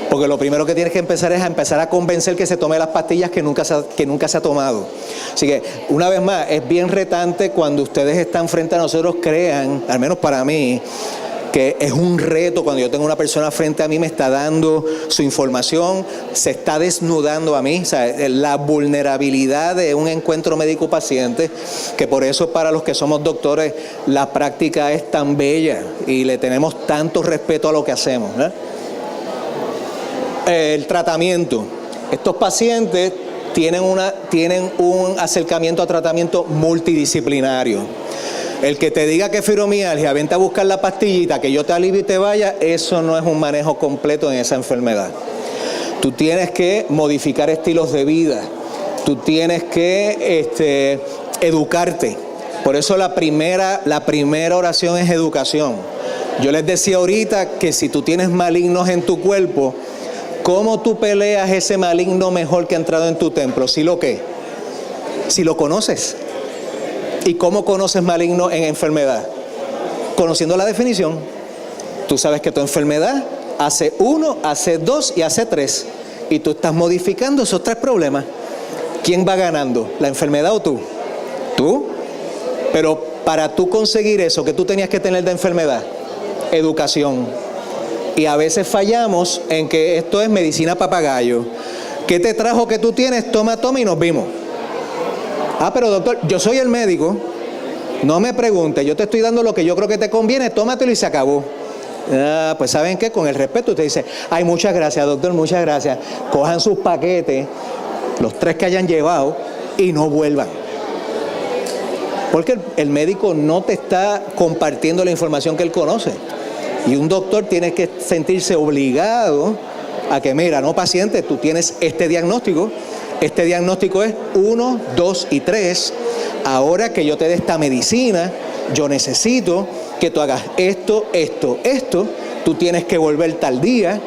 Porque lo primero que tienes que empezar es a convencer que se tome las pastillas que nunca se ha tomado. Así que, una vez más, es bien retante cuando ustedes están frente a nosotros, crean, al menos para mí, que es un reto cuando yo tengo una persona frente a mí, me está dando su información, se está desnudando a mí, o sea, la vulnerabilidad de un encuentro médico-paciente, que por eso para los que somos doctores la práctica es tan bella y le tenemos tanto respeto a lo que hacemos, ¿eh? El tratamiento. Estos pacientes tienen un acercamiento a tratamiento multidisciplinario. El que te diga que es fibromialgia, vente a buscar la pastillita, que yo te alivio y te vaya, eso no es un manejo completo en esa enfermedad. Tú tienes que modificar estilos de vida, tú tienes que educarte. Por eso la primera oración es educación. Yo les decía ahorita que si tú tienes malignos en tu cuerpo, ¿cómo tú peleas ese maligno mejor que ha entrado en tu templo? ¿Sí lo qué? Si lo conoces. ¿Y cómo conoces maligno en enfermedad? Conociendo la definición. Tú sabes que tu enfermedad hace 1, hace 2 y hace 3. Y tú estás modificando esos 3 problemas. ¿Quién va ganando? ¿La enfermedad o tú? Tú. Pero para tú conseguir eso, ¿qué tú tenías que tener de enfermedad? Educación. Y a veces fallamos en que esto es medicina papagayo. ¿Qué te trajo que tú tienes? Toma y nos vimos. Ah, pero doctor, yo soy el médico. No me preguntes, yo te estoy dando lo que yo creo que te conviene, tómatelo y se acabó. Ah, pues ¿saben qué? Con el respeto usted dice, ay, muchas gracias, doctor, muchas gracias. Cojan sus paquetes, los 3 que hayan llevado, y no vuelvan. Porque el médico no te está compartiendo la información que él conoce. Y un doctor tiene que sentirse obligado a que, mira, no paciente, tú tienes este diagnóstico es 1, 2 y 3, ahora que yo te dé esta medicina, yo necesito que tú hagas esto, tú tienes que volver tal día,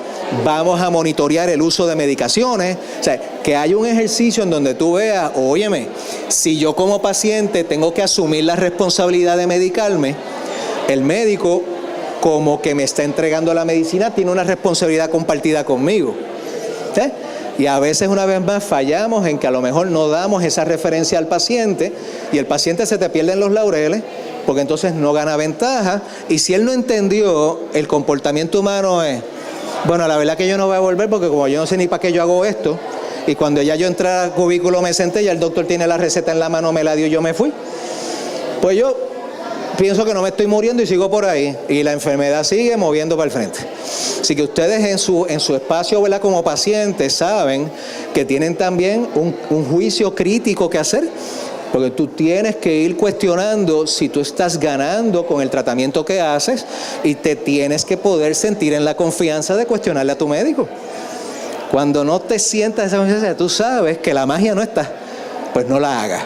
vamos a monitorear el uso de medicaciones, o sea, que haya un ejercicio en donde tú veas, óyeme, si yo como paciente tengo que asumir la responsabilidad de medicarme, el médico como que me está entregando la medicina tiene una responsabilidad compartida conmigo, ¿sí? Y a veces, una vez más, fallamos en que a lo mejor no damos esa referencia al paciente y el paciente se te pierde en los laureles porque entonces no gana ventaja. Y si él no entendió, el comportamiento humano es, bueno, la verdad que yo no voy a volver porque como yo no sé ni para qué yo hago esto, y cuando ya yo entré al cubículo me senté, ya el doctor tiene la receta en la mano, me la dio y yo me fui. Pues yo pienso que no me estoy muriendo y sigo por ahí, y la enfermedad sigue moviendo para el frente. Así que ustedes en su espacio, ¿verdad?, como pacientes, saben que tienen también un juicio crítico que hacer, porque tú tienes que ir cuestionando si tú estás ganando con el tratamiento que haces y te tienes que poder sentir en la confianza de cuestionarle a tu médico. Cuando no te sientas esa confianza, tú sabes que la magia no está, pues no la hagas,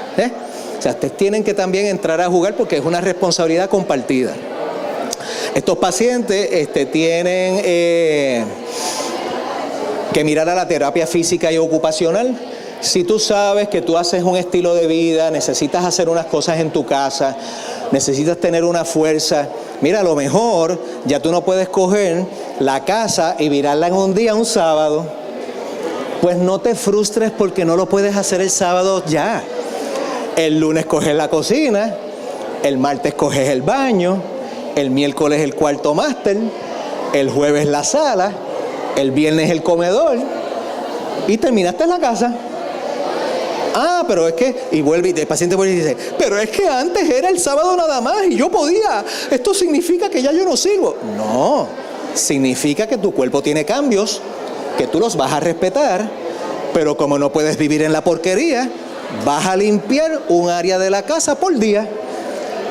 O sea, ustedes tienen que también entrar a jugar porque es una responsabilidad compartida. Estos pacientes tienen que mirar a la terapia física y ocupacional. Si tú sabes que tú haces un estilo de vida, necesitas hacer unas cosas en tu casa, necesitas tener una fuerza, mira, a lo mejor ya tú no puedes coger la casa y virarla en un día, un sábado. Pues no te frustres porque no lo puedes hacer el sábado ya. El lunes coges la cocina, el martes coges el baño, el miércoles el cuarto máster, el jueves la sala, el viernes el comedor y terminaste en la casa. Ah, pero es que, y vuelve, y el paciente vuelve y dice, pero es que antes era el sábado nada más y yo podía, esto significa que ya yo no sirvo. No, significa que tu cuerpo tiene cambios, que tú los vas a respetar, pero como no puedes vivir en la porquería, vas a limpiar un área de la casa por día.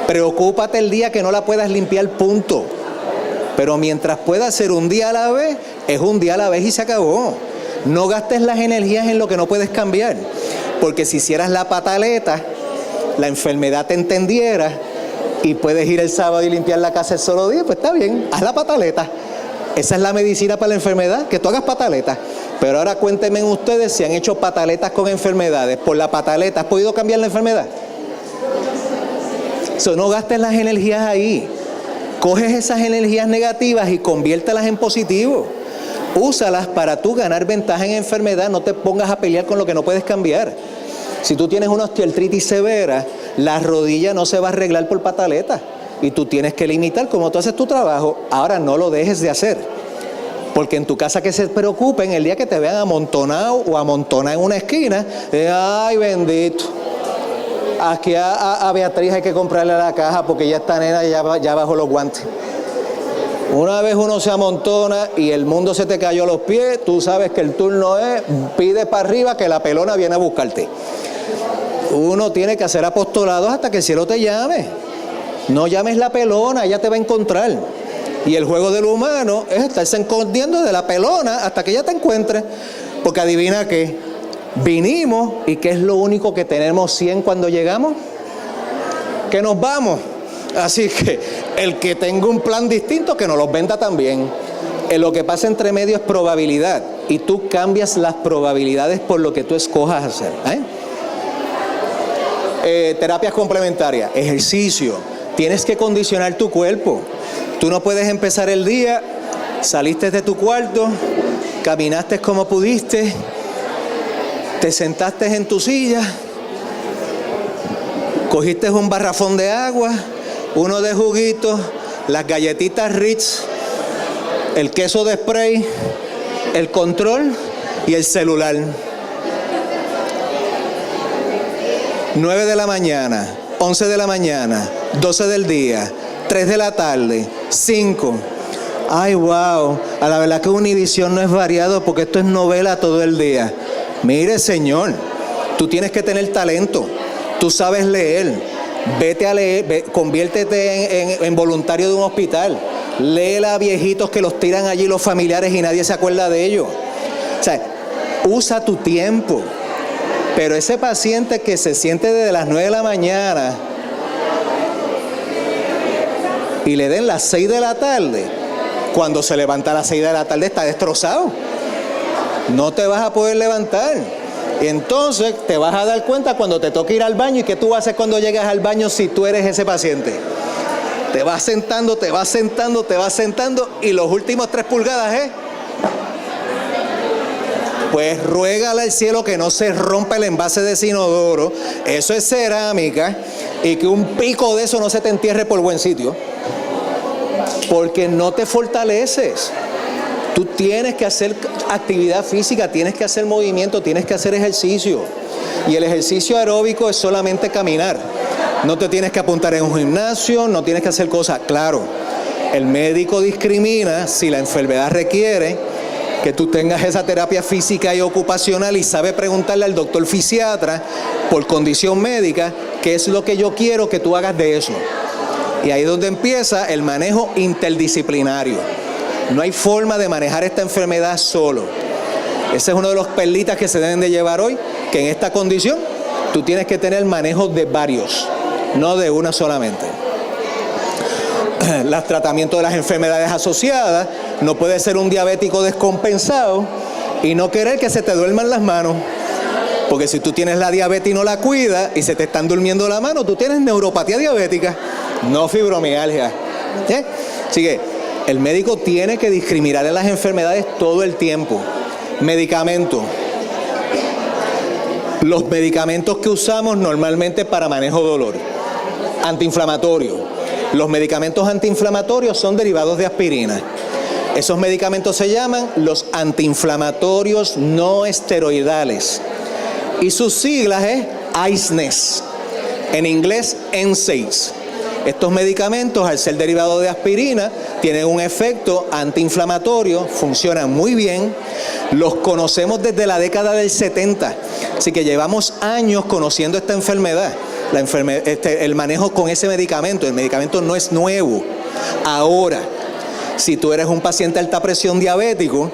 Preocúpate el día que no la puedas limpiar, punto. Pero mientras puedas ser un día a la vez, es un día a la vez y se acabó. No gastes las energías en lo que no puedes cambiar. Porque si hicieras la pataleta, la enfermedad te entendiera y puedes ir el sábado y limpiar la casa el solo día, pues está bien, haz la pataleta. Esa es la medicina para la enfermedad, que tú hagas pataleta. Pero ahora cuéntenme ustedes si han hecho pataletas con enfermedades. Por la pataleta, ¿has podido cambiar la enfermedad? No gastes las energías ahí. Coges esas energías negativas y conviértelas en positivo. Úsalas para tú ganar ventaja en enfermedad, no te pongas a pelear con lo que no puedes cambiar. Si tú tienes una osteoartritis severa, la rodilla no se va a arreglar por pataleta y tú tienes que limitar cómo tú haces tu trabajo. Ahora no lo dejes de hacer, porque en tu casa que se preocupen el día que te vean amontonado o amontonada en una esquina, ay bendito, aquí a Beatriz hay que comprarle la caja porque ya está nena ya bajo los guantes. Una vez uno se amontona y el mundo se te cayó a los pies, tú sabes que el turno es, pide para arriba que la pelona viene a buscarte. Uno tiene que hacer apostolados hasta que el cielo te llame. No llames la pelona, ella te va a encontrar. Y el juego del humano es estarse escondiendo de la pelona hasta que ella te encuentre. Porque adivina qué, vinimos y ¿qué es lo único que tenemos 100 cuando llegamos? Que nos vamos. Así que el que tenga un plan distinto, que nos los venda también. Lo que pasa entre medio es probabilidad. Y tú cambias las probabilidades por lo que tú escojas hacer. Terapias complementarias, ejercicio. Tienes que condicionar tu cuerpo. Tú no puedes empezar el día, saliste de tu cuarto, caminaste como pudiste, te sentaste en tu silla, cogiste un barrafón de agua, uno de juguito, las galletitas Ritz, el queso de spray, el control y el celular. 9 de la mañana, 11 de la mañana, 12 del día, 3 de la tarde, 5. Ay, wow, a la verdad que Univisión no es variado porque esto es novela todo el día. Mire, señor, tú tienes que tener talento, tú sabes leer, vete a leer, conviértete en voluntario de un hospital, léela a viejitos que los tiran allí los familiares y nadie se acuerda de ellos. O sea, usa tu tiempo. Pero ese paciente que se siente desde las 9 de la mañana y le den las 6 de la tarde, cuando se levanta a las 6 de la tarde está destrozado. No te vas a poder levantar. Y entonces te vas a dar cuenta cuando te toque ir al baño. ¿Y qué tú haces cuando llegas al baño si tú eres ese paciente? Te vas sentando, te vas sentando, te vas sentando y los últimos 3 pulgadas, pues ruégale al cielo que no se rompa el envase de inodoro, eso es cerámica, y que un pico de eso no se te entierre por buen sitio, porque no te fortaleces. Tú tienes que hacer actividad física, tienes que hacer movimiento, tienes que hacer ejercicio, y el ejercicio aeróbico es solamente caminar. No te tienes que apuntar en un gimnasio, no tienes que hacer cosas. Claro, el médico discrimina si la enfermedad requiere que tú tengas esa terapia física y ocupacional y sabe preguntarle al doctor fisiatra por condición médica qué es lo que yo quiero que tú hagas de eso. Y ahí es donde empieza el manejo interdisciplinario. No hay forma de manejar esta enfermedad solo. Ese es uno de los perlitas que se deben de llevar hoy, que en esta condición tú tienes que tener manejo de varios, no de una solamente. los tratamientos de las enfermedades asociadas. No puedes ser un diabético descompensado y no querer que se te duerman las manos. Porque si tú tienes la diabetes y no la cuidas y se te están durmiendo la mano, tú tienes neuropatía diabética, no fibromialgia. Así que el médico tiene que discriminar en las enfermedades todo el tiempo. Medicamentos. Los medicamentos que usamos normalmente para manejo de dolor. Antiinflamatorios. Los medicamentos antiinflamatorios son derivados de aspirina. Esos medicamentos se llaman los antiinflamatorios no esteroidales. Y sus siglas es ICE, en inglés NSAIDs. Estos medicamentos, al ser derivados de aspirina, tienen un efecto antiinflamatorio, funcionan muy bien. Los conocemos desde la década del 70, así que llevamos años conociendo esta enfermedad. El manejo con ese medicamento, el medicamento no es nuevo. Ahora, si tú eres un paciente de alta presión diabético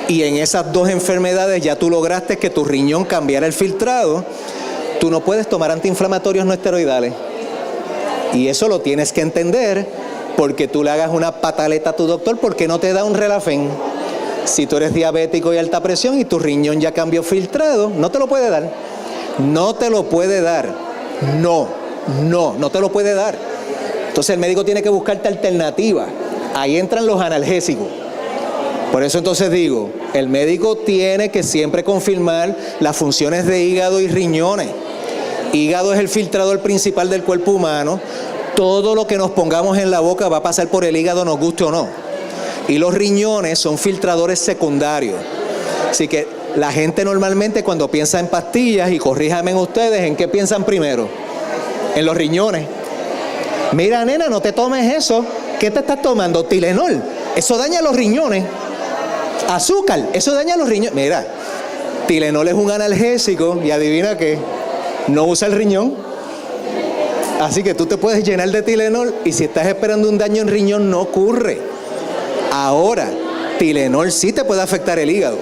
y en esas dos enfermedades ya tú lograste que tu riñón cambiara el filtrado, tú no puedes tomar antiinflamatorios no esteroidales. Y eso lo tienes que entender, porque tú le hagas una pataleta a tu doctor porque no te da un Relafén. Si tú eres diabético y alta presión y tu riñón ya cambió filtrado, no te lo puede dar. No te lo puede dar. No te lo puede dar. Entonces el médico tiene que buscarte alternativa. Ahí entran los analgésicos. Por eso entonces digo, el médico tiene que siempre confirmar las funciones de hígado y riñones. Hígado es el filtrador principal del cuerpo humano. Todo lo que nos pongamos en la boca va a pasar por el hígado, nos guste o no. Y los riñones son filtradores secundarios. Así que la gente normalmente cuando piensa en pastillas, y corríjanme ustedes, ¿en qué piensan primero? En los riñones. Mira, nena, no te tomes eso. ¿Qué te estás tomando? Tylenol. Eso daña los riñones. Azúcar, eso daña los riñones. Mira, Tylenol es un analgésico y adivina qué, no usa el riñón. Así que tú te puedes llenar de Tylenol y si estás esperando un daño en riñón no ocurre. Ahora, Tylenol sí te puede afectar el hígado.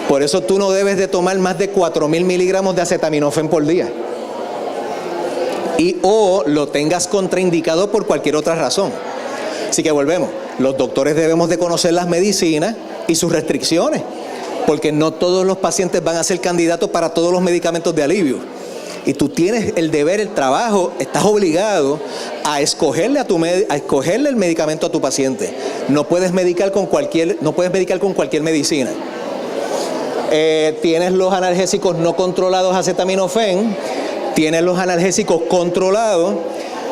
Por eso tú no debes de tomar más de 4.000 miligramos de acetaminofén por día. O lo tengas contraindicado por cualquier otra razón. Así que volvemos. Los doctores debemos de conocer las medicinas y sus restricciones, porque no todos los pacientes van a ser candidatos para todos los medicamentos de alivio. Y tú tienes el deber, el trabajo, estás obligado a escogerle el medicamento a tu paciente. No puedes medicar con cualquier medicina. Tienes los analgésicos no controlados, acetaminofén. Tienes los analgésicos controlados.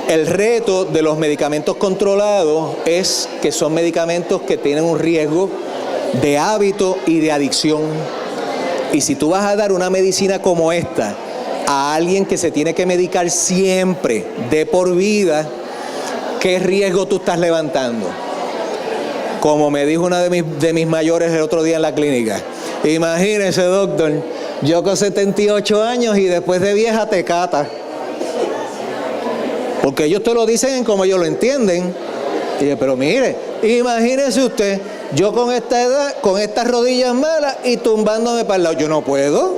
El reto de los medicamentos controlados es que son medicamentos que tienen un riesgo de hábito y de adicción. Y si tú vas a dar una medicina como esta a alguien que se tiene que medicar siempre, de por vida, ¿qué riesgo tú estás levantando? Como me dijo una de mis mayores el otro día en la clínica. Imagínese, doctor, yo con 78 años y después de vieja te cata. Porque ellos te lo dicen como ellos lo entienden. Y dije, pero mire, imagínese usted, yo con esta edad, con estas rodillas malas y tumbándome para el lado. Yo no puedo.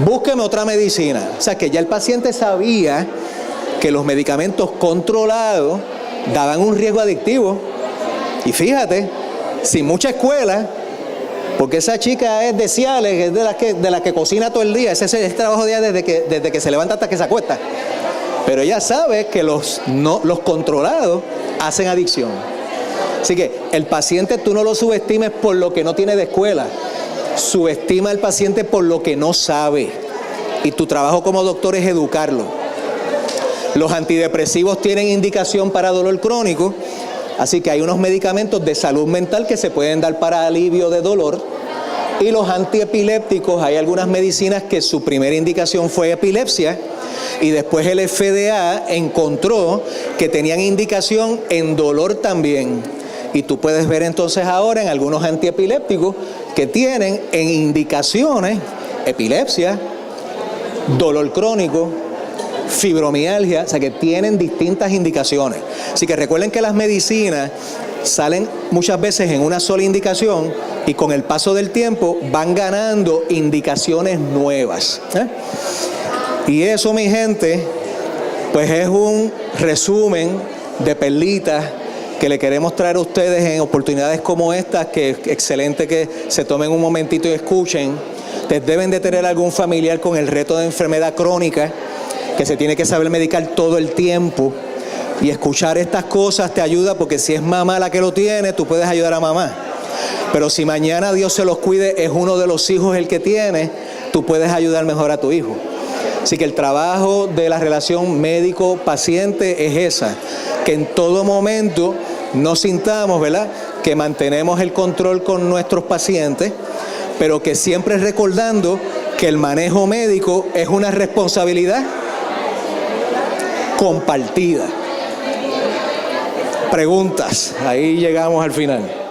Búsqueme otra medicina. O sea que ya el paciente sabía que los medicamentos controlados daban un riesgo adictivo. Y fíjate, sin mucha escuela, porque esa chica es de Ciales, es de la que cocina todo el día. Ese es el trabajo de ella desde que se levanta hasta que se acuesta. Pero ella sabe que los controlados hacen adicción. Así que el paciente tú no lo subestimes por lo que no tiene de escuela. Subestima al paciente por lo que no sabe. Y tu trabajo como doctor es educarlo. Los antidepresivos tienen indicación para dolor crónico. Así que hay unos medicamentos de salud mental que se pueden dar para alivio de dolor. Y los antiepilépticos, hay algunas medicinas que su primera indicación fue epilepsia. Y después el FDA encontró que tenían indicación en dolor también. Y tú puedes ver entonces ahora en algunos antiepilépticos que tienen en indicaciones epilepsia, dolor crónico, fibromialgia, o sea que tienen distintas indicaciones. Así que recuerden que las medicinas salen muchas veces en una sola indicación y con el paso del tiempo van ganando indicaciones nuevas. Y eso, mi gente, pues es un resumen de perlitas que le queremos traer a ustedes en oportunidades como estas, que es excelente que se tomen un momentito y escuchen. Ustedes deben de tener algún familiar con el reto de enfermedad crónica, que se tiene que saber medicar todo el tiempo, y escuchar estas cosas te ayuda, porque si es mamá la que lo tiene, tú puedes ayudar a mamá. Pero si mañana Dios se los cuide, es uno de los hijos el que tiene, tú puedes ayudar mejor a tu hijo. Así que el trabajo de la relación médico-paciente es esa, que en todo momento nos sintamos, ¿verdad?, que mantenemos el control con nuestros pacientes, pero que siempre recordando que el manejo médico es una responsabilidad compartida. Preguntas, ahí llegamos al final.